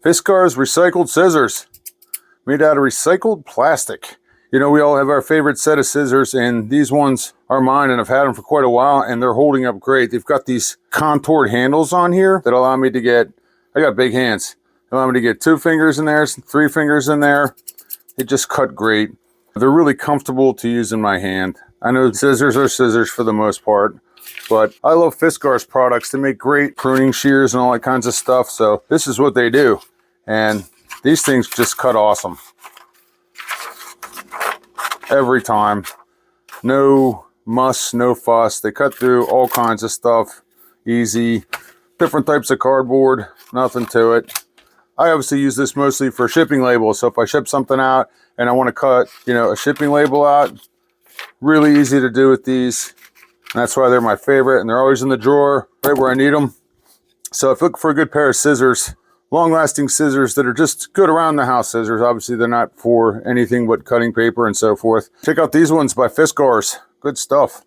Fiskars recycled scissors, made out of recycled plastic. You know, we all have our favorite set of scissors, and these ones are mine, and I've had them for quite a while, and they're holding up great. They've got these contoured handles on here that allow me to get, I got big hands, allow me to get 2 fingers in there, 3 fingers in there. They just cut great. They're really comfortable to use in my hand. I know scissors are scissors for the most part, but I love Fiskars products. They make great pruning shears and all that kinds of stuff, so this is what they do. And these things just cut awesome. Every time. No muss, no fuss. They cut through all kinds of stuff. Easy. Different types of cardboard. Nothing to it. I obviously use this mostly for shipping labels. So if I ship something out and I want to cut, you know, a shipping label out, really easy to do with these. And that's why they're my favorite. And they're always in the drawer right where I need them. So if you look for a good pair of scissors, long-lasting scissors that are just good around the house scissors. Obviously, they're not for anything but cutting paper and so forth. Check out these ones by Fiskars. Good stuff.